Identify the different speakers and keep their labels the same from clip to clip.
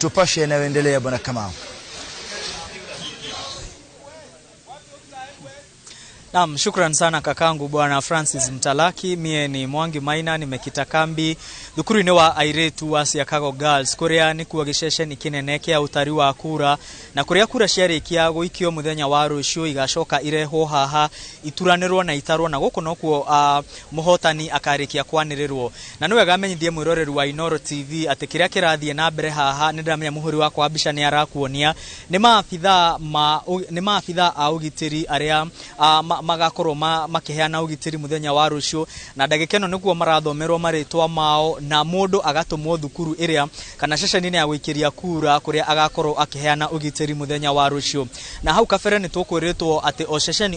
Speaker 1: Tupashe yanayoendelea bwana Kamau.
Speaker 2: Naam, shukran sana kakangu bwana Francis Mtalaki. Mie ni Mwangi Maina, nimekita kambi thukuru ni wa airetu wa Chicago Girls kuria ni kuagisheshe nikinenekea utari wa kura na kuria kura ciarikia guikio muthenya wa rucio igacoka ireho haha ituranirwo na itarwo na guko nokuo muhotani akarikia kwanirirwo na niwe gamenyithie mwiroreri wa Inoro TV ati kiria kirathie na mbere haha ni ndamenya muhuri wakwa mbica ni arakuonia ni maabitha a ugitiri aria magakorwo makiheana ugitiri muthenya wa rucio na ndagikeno niguo marathomerwo maritwa mao na mundu agatumwo thukuru iria kana ceceni-ini ya guikiria kura kuria agakorwo akiheana ugitiri muthenya wa rucio na hau kabere ni tukwiritwo ati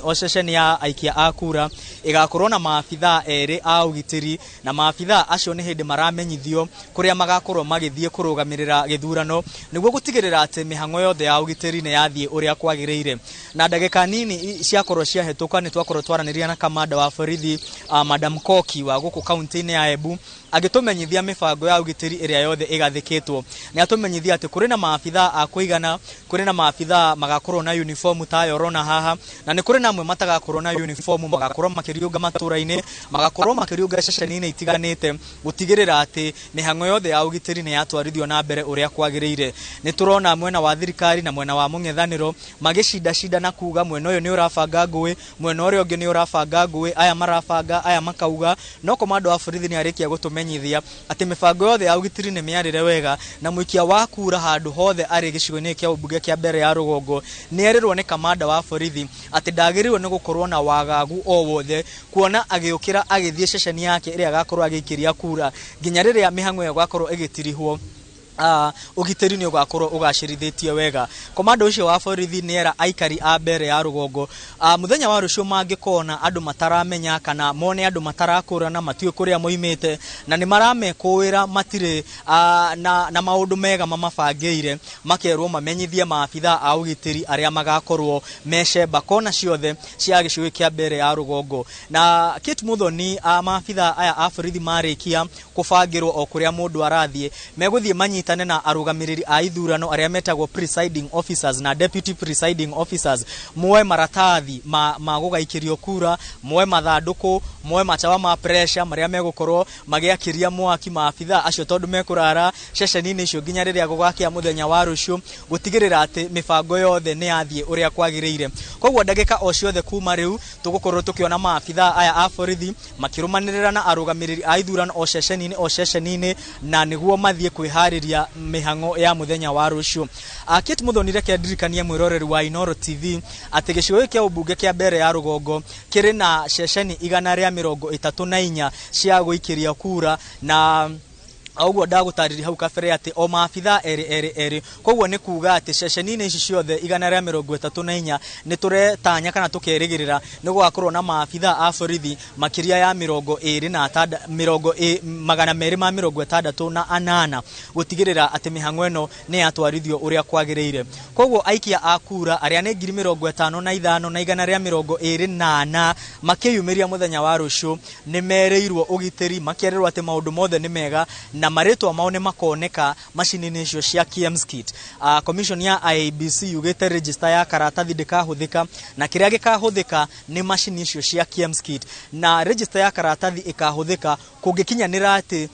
Speaker 2: o ceceni ya aikia a kura igakorwo na maabitha eri a ugitiri na maabitha acio ni hindi maramenyithio kuria magakorwo magithie kurugamirira githurano niguo gutigirira ati mihango yothe ya ugitiri ni yathie uria kwagiriire na ndagika nini ciakorwo ciahetuka ni twakorwo twaraniria na kamanda wa borithi Madam Koki wa guku kaunti-ini ya Embu agitumenyithia mibango ya ugitiri iria yothe igathikitwo ni atumenyithia ati kuri na maabitha a kuigana kuri na maabitha magakorwo na uniform ta yorona haha na ni kuri na amwe matagakorwo na uniform magakorwo makiriunga matura-ini magakorwo makiriunga ceceni-ini itiganite gutigirira ati mihango yothe ya ugitiri ni yatwarithio na mbere uria kwagiriire ni turona mwena wa thirikari na mwena wa mung'ethaniro magishinda na kuga mwena uyu ni urabanga ngui mwena uria ungi ni urabanga ngui aya marabanga aya makauga no komando wa borithi ni arikia gutumenyithia ati mibango yothe ya ugitiri ni miarire wega na muikia wa kura handu hothe ari gicigo-ini kia ubunge kia mbere ya rugongo ni erirwo ni kamanda wa borithi ati ndagirirwo ni gukorwo na wagagu o wothe kuona agiukira agithie ceceni yake iria agakorwo agikiria kura nginya riria mihango yo gakorwo igitirihwo ugitiri ni ugakorwo ugacirithitio wega komando ucio wa borithi ni era aikari a mbere ya rugongo muthenya wa rucio mangikona andu mataramenya kana mone andu matarakurana matue kuria moimite na ni maramekuira matire na maundu mega mamabangeire makerwo mamenyithie maabitha a ugitiri aria magakorwo mecemba kona ciothe cia gicigo kia mbere ya rugongo na Kate Muthoni maabitha aya a borithi marikia kubangirwo o kuria mundu arathie meguthie manyitane na arugamiriri a ithurano aria metagwo presiding officers na deputy presiding officers moe maratathi ma gugaikirio kura moe mathanduku moe machawa ma pressure maria megukorwo magiakiria mwaki maabitha acio tondu mekurara ceceni-ini icio nginya riria gugakia muthenya wa rucio gutigirira ati mibango yothe ni yathie uria kwagiriire koguo ndagika o ciothe kuma riu tugukorwo tukiona maabitha aya a borithi makirumanirira na arugamiriri a ithurano o ceceni-ini na niguo mathie kwihariria mihango ya muthenya wa rucio Kate Muthoni reke ndirikanie mwiroreri wa Inoro TV ati gicigo kia ubunge kia mbere ya rugongo kiri na ceceni 134 cia guikiria kura na augo ndagutariria hau kabere ati o maabitha eri koguo ni kuga ati ceceni-ini ici ciothe 134 ni turetanya kana tukerigirira ni gugakorwo na maabitha a borithi makiria ya 268 gutigirira ati mihango eno ni yatwarithio uria kwagiriire koguo aikia a kura aria ni 55 na 128 makiyumiria muthenya wa rucio ni mereirwo ugitiri makererwo ati maundu mothe ni mega na maritwa mao ni makoneka macini-ini icio cia KMSKIT commission ya IEBC yugite register ya karatathi ndikahuthika na kiria gikahuthika ni macini icio cia KMSKIT na register ya karatathi ikahuthika kungikinyanira ati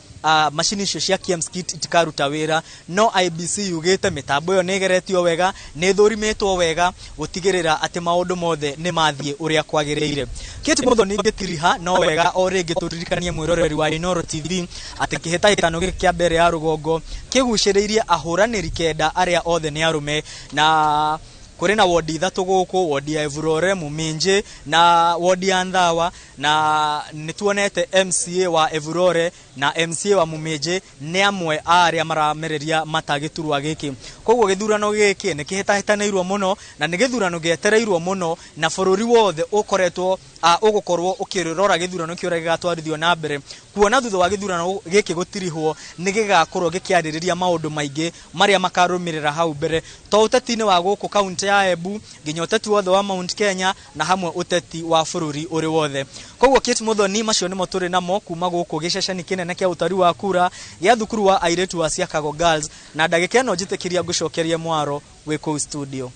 Speaker 2: macini icio cia KMSKIT itikaruta wira no IEBC yugite mitambo yo nigeretio wega ni thurimitwo wega gutigirira ati maundu mothe ni mathie uria kwagiriire Kate Muthoni ngitiriha no wega o ringi turirikanie mwiroreri wa Inoro TV ati kihitahitano kia mbere ya rugongo kiguciriirie ahuraniri kenda aria othe ni arume na kuri na wodi 3 guku wodi ya Evurore Muminje na wodi ya Ndawa na nituonete MCA wa Evurore na MCA wa Muminje ni amwe aria maramereria matagiturwa giki koguo githurano giki ni kihitahitanirwo muno na ni githurano gietereirwo muno na bururi wothe ukoretwo ugukorwo ukirorora githurano kiura gigatwarithio na mbere kuona thutha wa githurano giki gutirihwo ni gigakorwo gikiaririria maundu maingi maria makarumirira hau mbere to uteti-ini wa guku kaunti ya Embu nginya uteti wothe wa Mount Kenya na hamwe uteti wa bururi uri wothe koguo Kate Muthoni macio nimo turi namo kuma guku giceceni kinene kinene kia utari wa kura ya thukuru wa airetu wa Siakago Girls na ndagika ino njitekiria gucokeria mwaro wiko studio.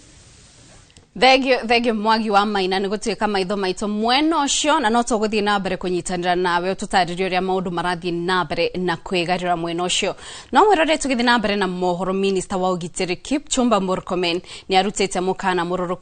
Speaker 3: Thegio Mwagi wa Maina ni gutuika maitho maito mweno cio na no tuguthie na mbere kunyitanira nawe tutaririo ria maundu marathie na mbere na kwigarira mweno cio. No mwirore tugithie na mbere na mohoro. Minister wa ugitiri Kipchumba Murkomen ni arutite mukana mururuko